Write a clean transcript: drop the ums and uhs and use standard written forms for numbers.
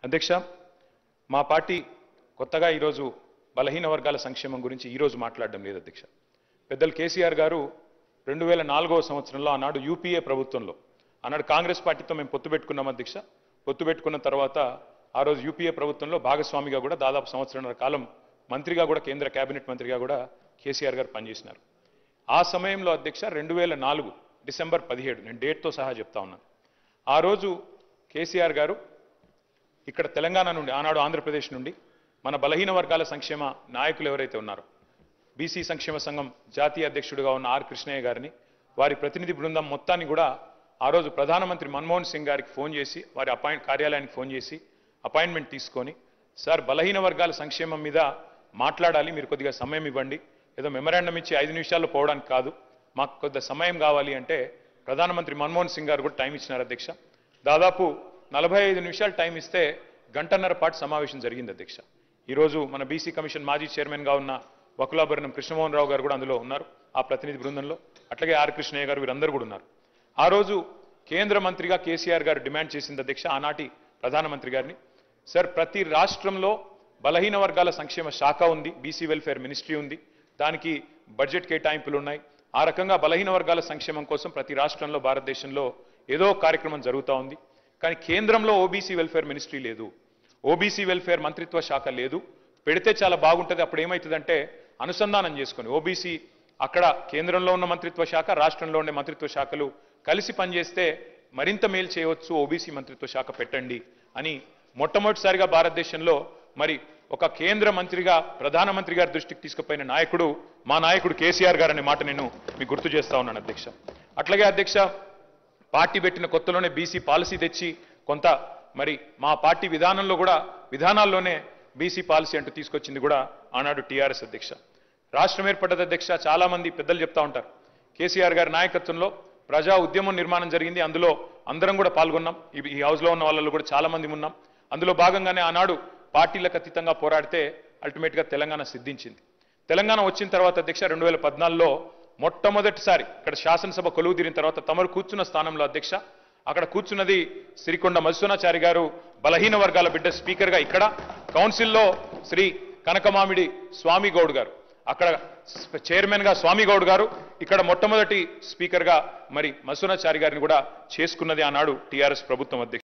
అధ్యక్ష, మా పార్టీ కొత్తగా ఈరోజు బలహీన వర్గాల సంక్షేమం గురించి ఈరోజు మాట్లాడడం లేదు అధ్యక్ష. పెద్దలు కేసీఆర్ గారు 2004వ సంవత్సరంలో ఆనాడు యూపీఏ ప్రభుత్వంలో ఆనాడు కాంగ్రెస్ పార్టీతో మేము పొత్తు పెట్టుకున్నాం అధ్యక్ష. పొత్తు పెట్టుకున్న తర్వాత ఆ రోజు యూపీఏ ప్రభుత్వంలో భాగస్వామిగా కూడా దాదాపు సంవత్సరంన్నర కాలం మంత్రిగా కూడా కేంద్ర కేబినెట్ మంత్రిగా కూడా కేసీఆర్ గారు పనిచేసినారు. ఆ సమయంలో అధ్యక్ష 2004 డిసెంబర్ 17 నేను డేట్తో సహా చెప్తా ఉన్నాను. ఆ రోజు కేసీఆర్ గారు ఇక్కడ తెలంగాణ నుండి ఆనాడు ఆంధ్రప్రదేశ్ నుండి మన బలహీన వర్గాల సంక్షేమ నాయకులు ఎవరైతే ఉన్నారో బీసీ సంక్షేమ సంఘం జాతీయ అధ్యక్షుడిగా ఉన్న ఆర్ కృష్ణయ్య గారిని వారి ప్రతినిధి బృందం మొత్తాన్ని కూడా ఆ రోజు ప్రధానమంత్రి మన్మోహన్ సింగ్ గారికి ఫోన్ చేసి వారి కార్యాలయానికి ఫోన్ చేసి అపాయింట్మెంట్ తీసుకొని, సార్ బలహీన వర్గాల సంక్షేమం మీద మాట్లాడాలి, మీరు కొద్దిగా సమయం ఇవ్వండి, ఏదో మెమరాండం ఇచ్చి 5 నిమిషాల్లో పోవడానికి కాదు, మాకు కొద్దిగా సమయం కావాలి అంటే ప్రధానమంత్రి మన్మోహన్ సింగ్ గారు కూడా టైం ఇచ్చినారు అధ్యక్ష. దాదాపు 45 నిమిషాలు టైం ఇస్తే గంటన్నర పాటు సమావేశం జరిగింది అధ్యక్ష. ఈరోజు మన బీసీ కమిషన్ మాజీ చైర్మన్గా ఉన్న వకులాభరణం కృష్ణమోహన్ రావు గారు కూడా అందులో ఉన్నారు, ఆ ప్రతినిధి బృందంలో. అట్లాగే ఆర్ కృష్ణయ్య గారు, వీరందరూ కూడా ఉన్నారు. ఆ రోజు కేంద్ర మంత్రిగా కేసీఆర్ గారు డిమాండ్ చేసింది అధ్యక్ష ఆనాటి ప్రధానమంత్రి గారిని, సార్ ప్రతి రాష్ట్రంలో బలహీన వర్గాల సంక్షేమ శాఖ ఉంది, బీసీ వెల్ఫేర్ మినిస్ట్రీ ఉంది, దానికి బడ్జెట్ కేటాయింపులు ఉన్నాయి. ఆ రకంగా బలహీన వర్గాల సంక్షేమం కోసం ప్రతి రాష్ట్రంలో భారతదేశంలో ఏదో కార్యక్రమం జరుగుతూ ఉంది. కానీ కేంద్రంలో ఓబీసీ వెల్ఫేర్ మినిస్ట్రీ లేదు, ఓబీసీ వెల్ఫేర్ మంత్రిత్వ శాఖ లేదు, పెడితే చాలా బాగుంటుంది. అప్పుడు ఏమవుతుందంటే అనుసంధానం చేసుకొని ఓబీసీ అక్కడ కేంద్రంలో ఉన్న మంత్రిత్వ శాఖ, రాష్ట్రంలో ఉండే మంత్రిత్వ శాఖలు కలిసి పనిచేస్తే మరింత మేలు చేయవచ్చు, ఓబీసీ మంత్రిత్వ శాఖ పెట్టండి అని మొట్టమొదటిసారిగా భారతదేశంలో మరి ఒక కేంద్ర మంత్రిగా ప్రధానమంత్రి గారి దృష్టికి తీసుకుపోయిన నాయకుడు మా నాయకుడు కేసీఆర్ గారు అనే మాట నేను మీకు గుర్తు చేస్తా ఉన్నాను అధ్యక్ష. అట్లాగే అధ్యక్ష, పార్టీ పెట్టిన కొత్తలోనే బీసీ పాలసీ తెచ్చి కొంత మరి మా పార్టీ విధానాల్లోనే బీసీ పాలసీ అంటూ తీసుకొచ్చింది కూడా ఆనాడు టీఆర్ఎస్ అధ్యక్ష. రాష్ట్రం ఏర్పడ్డది అధ్యక్ష, చాలా మంది పెద్దలు చెప్తా ఉంటారు, కేసీఆర్ గారి నాయకత్వంలో ప్రజా ఉద్యమం నిర్మాణం జరిగింది, అందులో అందరం కూడా పాల్గొన్నాం, ఈ హౌస్లో ఉన్న వాళ్ళలో కూడా చాలా మంది ఉన్నాం. అందులో భాగంగానే ఆనాడు పార్టీలకు అతీతంగా పోరాడితే అల్టిమేట్గా తెలంగాణ సిద్ధించింది. తెలంగాణ వచ్చిన తర్వాత అధ్యక్ష 2014లో మొట్టమొదటిసారి ఇక్కడ శాసనసభ కొలువు తీరిన తర్వాత తమరు కూర్చున్న స్థానంలో అధ్యక్ష అక్కడ కూర్చున్నది సిరికొండ మధుసూనాచారి గారు, బలహీన వర్గాల బిడ్డ స్పీకర్గా. ఇక్కడ కౌన్సిల్లో శ్రీ కనకమామిడి స్వామి గౌడ్ గారు, అక్కడ చైర్మన్గా స్వామి గౌడ్ గారు, ఇక్కడ మొట్టమొదటి స్పీకర్గా మరి మధుసూనాచారి గారిని కూడా చేసుకున్నది ఆనాడు టీఆర్ఎస్ ప్రభుత్వం అధ్యక్ష.